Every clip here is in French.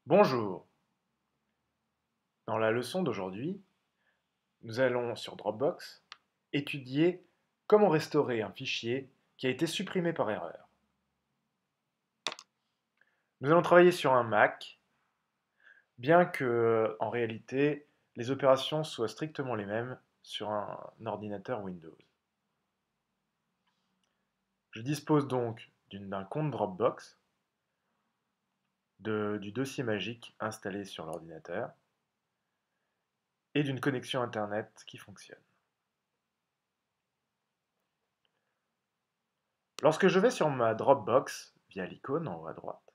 Bonjour. Dans la leçon d'aujourd'hui, nous allons sur Dropbox étudier comment restaurer un fichier qui a été supprimé par erreur. Nous allons travailler sur un Mac, bien que en réalité les opérations soient strictement les mêmes sur un ordinateur Windows. Je dispose donc d'un compte Dropbox, du dossier magique installé sur l'ordinateur et d'une connexion Internet qui fonctionne. Lorsque je vais sur ma Dropbox, via l'icône en haut à droite,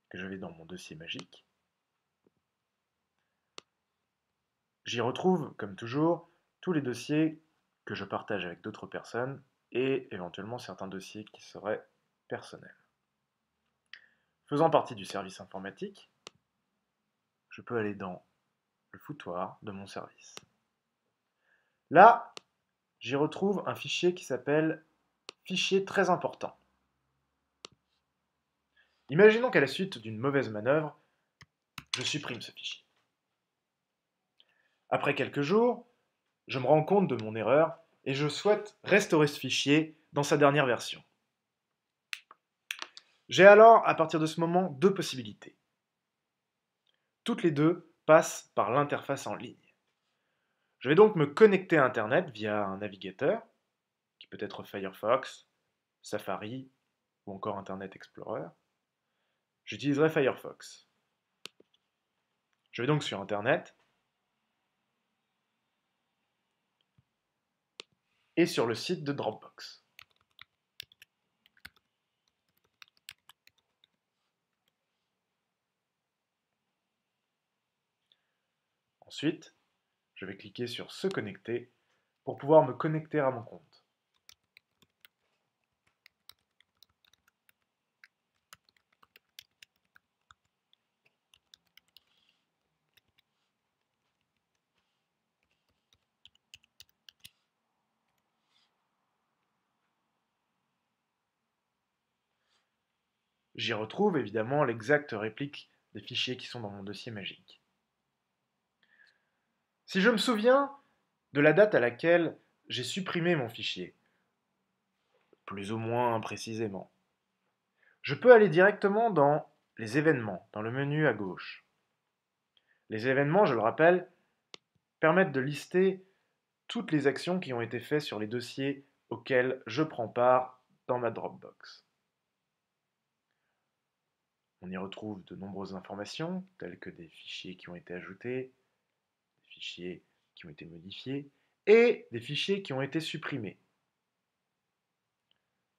que je vais dans mon dossier magique, j'y retrouve, comme toujours, tous les dossiers que je partage avec d'autres personnes et éventuellement certains dossiers qui seraient personnels. Faisant partie du service informatique, je peux aller dans le foutoir de mon service. Là, j'y retrouve un fichier qui s'appelle fichier très important. Imaginons qu'à la suite d'une mauvaise manœuvre, je supprime ce fichier. Après quelques jours, je me rends compte de mon erreur et je souhaite restaurer ce fichier dans sa dernière version. J'ai alors, à partir de ce moment, deux possibilités. Toutes les deux passent par l'interface en ligne. Je vais donc me connecter à Internet via un navigateur, qui peut être Firefox, Safari ou encore Internet Explorer. J'utiliserai Firefox. Je vais donc sur Internet et sur le site de Dropbox. Ensuite, je vais cliquer sur Se connecter pour pouvoir me connecter à mon compte. J'y retrouve évidemment l'exacte réplique des fichiers qui sont dans mon dossier magique. Si je me souviens de la date à laquelle j'ai supprimé mon fichier, plus ou moins précisément, je peux aller directement dans les événements, dans le menu à gauche. Les événements, je le rappelle, permettent de lister toutes les actions qui ont été faites sur les dossiers auxquels je prends part dans ma Dropbox. On y retrouve de nombreuses informations, telles que des fichiers qui ont été ajoutés, des fichiers qui ont été modifiés, et des fichiers qui ont été supprimés,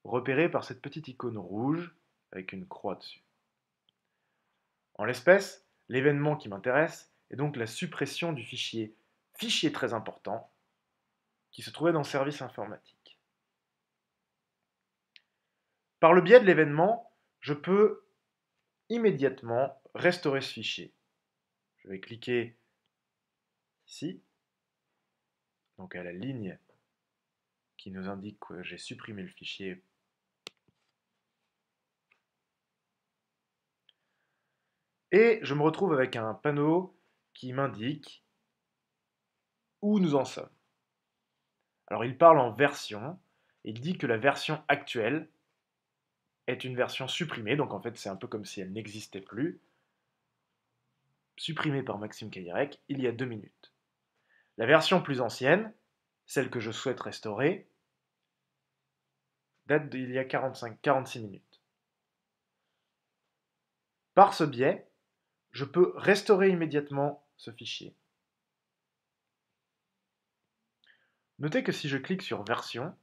repérés par cette petite icône rouge avec une croix dessus. En l'espèce, l'événement qui m'intéresse est donc la suppression du fichier très important qui se trouvait dans le service informatique. Par le biais de l'événement, je peux immédiatement restaurer ce fichier. Je vais cliquer ici, donc à la ligne qui nous indique que j'ai supprimé le fichier. Et je me retrouve avec un panneau qui m'indique où nous en sommes. Alors il parle en version, il dit que la version actuelle est une version supprimée, donc en fait c'est un peu comme si elle n'existait plus, supprimée par Maxime Kairek il y a 2 minutes. La version plus ancienne, celle que je souhaite restaurer, date d'il y a 46 minutes. Par ce biais, je peux restaurer immédiatement ce fichier. Notez que si je clique sur version,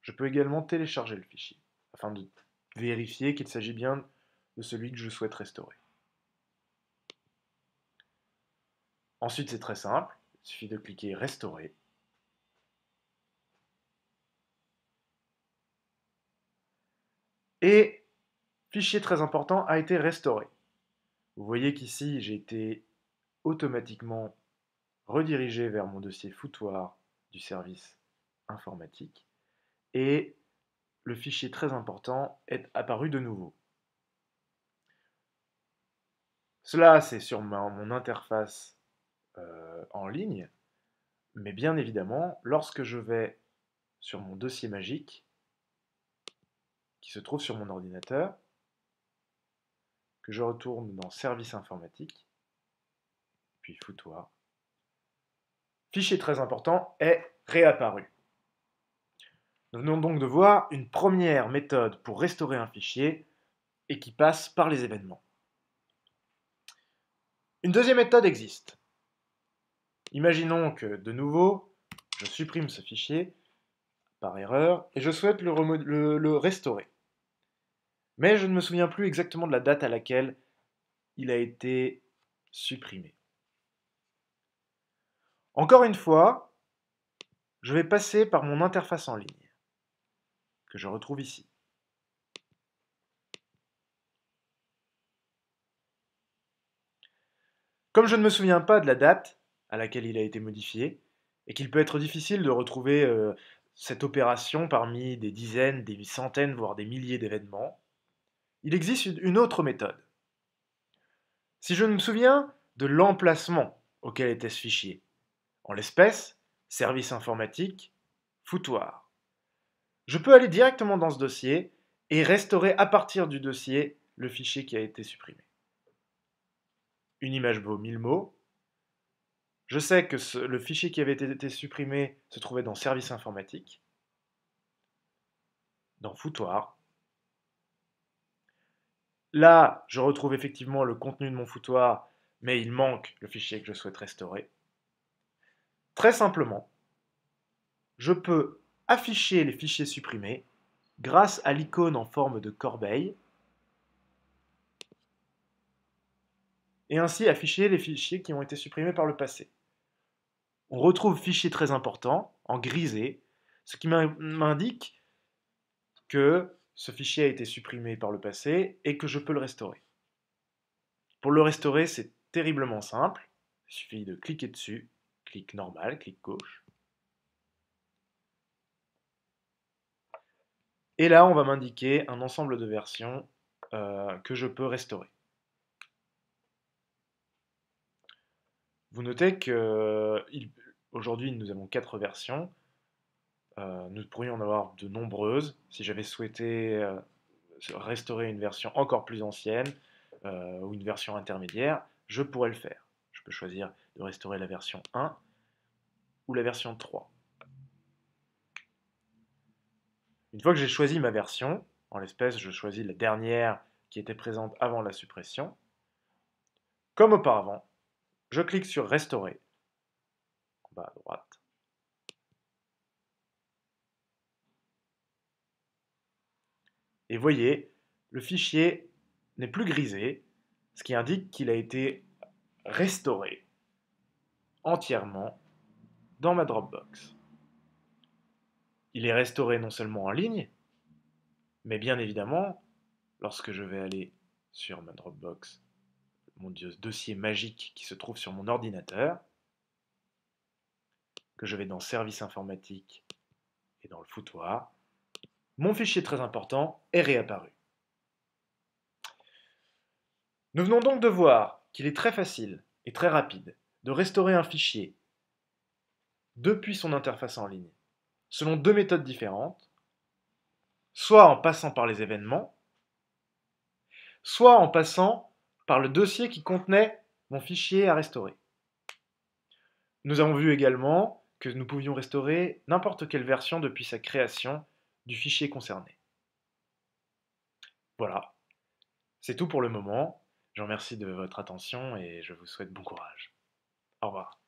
je peux également télécharger le fichier, afin de vérifier qu'il s'agit bien de celui que je souhaite restaurer. Ensuite, c'est très simple, il suffit de cliquer restaurer. Et fichier très important a été restauré. Vous voyez qu'ici, j'ai été automatiquement redirigé vers mon dossier foutoir du service informatique et le fichier très important est apparu de nouveau. Cela, c'est sur mon interface en ligne, mais bien évidemment, lorsque je vais sur mon dossier magique, qui se trouve sur mon ordinateur, que je retourne dans Services informatiques, puis Foutoir, fichier très important est réapparu. Nous venons donc de voir une première méthode pour restaurer un fichier et qui passe par les événements. Une deuxième méthode existe. Imaginons que, de nouveau, je supprime ce fichier par erreur et je souhaite le restaurer. Mais je ne me souviens plus exactement de la date à laquelle il a été supprimé. Encore une fois, je vais passer par mon interface en ligne, que je retrouve ici. Comme je ne me souviens pas de la date à laquelle il a été modifié, et qu'il peut être difficile de retrouver cette opération parmi des dizaines, des centaines, voire des milliers d'événements, il existe une autre méthode. Si je me souviens de l'emplacement auquel était ce fichier, en l'espèce, service informatique, foutoir, je peux aller directement dans ce dossier et restaurer à partir du dossier le fichier qui a été supprimé. Une image vaut 1000 mots. Je sais que le fichier qui avait été supprimé se trouvait dans Service informatique, dans Foutoir. Là, je retrouve effectivement le contenu de mon foutoir, mais il manque le fichier que je souhaite restaurer. Très simplement, je peux afficher les fichiers supprimés grâce à l'icône en forme de corbeille et ainsi afficher les fichiers qui ont été supprimés par le passé. On retrouve fichier très important en grisé, ce qui m'indique que ce fichier a été supprimé par le passé et que je peux le restaurer. Pour le restaurer, c'est terriblement simple. Il suffit de cliquer dessus, clic normal, clic gauche. Et là, on va m'indiquer un ensemble de versions que je peux restaurer. Vous notez qu'aujourd'hui, nous avons 4 versions. Nous pourrions en avoir de nombreuses. Si j'avais souhaité restaurer une version encore plus ancienne ou une version intermédiaire, je pourrais le faire. Je peux choisir de restaurer la version 1 ou la version 3. Une fois que j'ai choisi ma version, en l'espèce, je choisis la dernière qui était présente avant la suppression. Comme auparavant, je clique sur Restaurer, en bas à droite. Et voyez, le fichier n'est plus grisé, ce qui indique qu'il a été restauré entièrement dans ma Dropbox. Il est restauré non seulement en ligne, mais bien évidemment, lorsque je vais aller sur ma Dropbox, mon dossier magique qui se trouve sur mon ordinateur, que je vais dans Services informatiques et dans le foutoir, mon fichier très important est réapparu. Nous venons donc de voir qu'il est très facile et très rapide de restaurer un fichier depuis son interface en ligne, selon 2 méthodes différentes, soit en passant par les événements, soit en passant par le dossier qui contenait mon fichier à restaurer. Nous avons vu également que nous pouvions restaurer n'importe quelle version depuis sa création du fichier concerné. Voilà, c'est tout pour le moment. Je vous remercie de votre attention et je vous souhaite bon courage. Au revoir.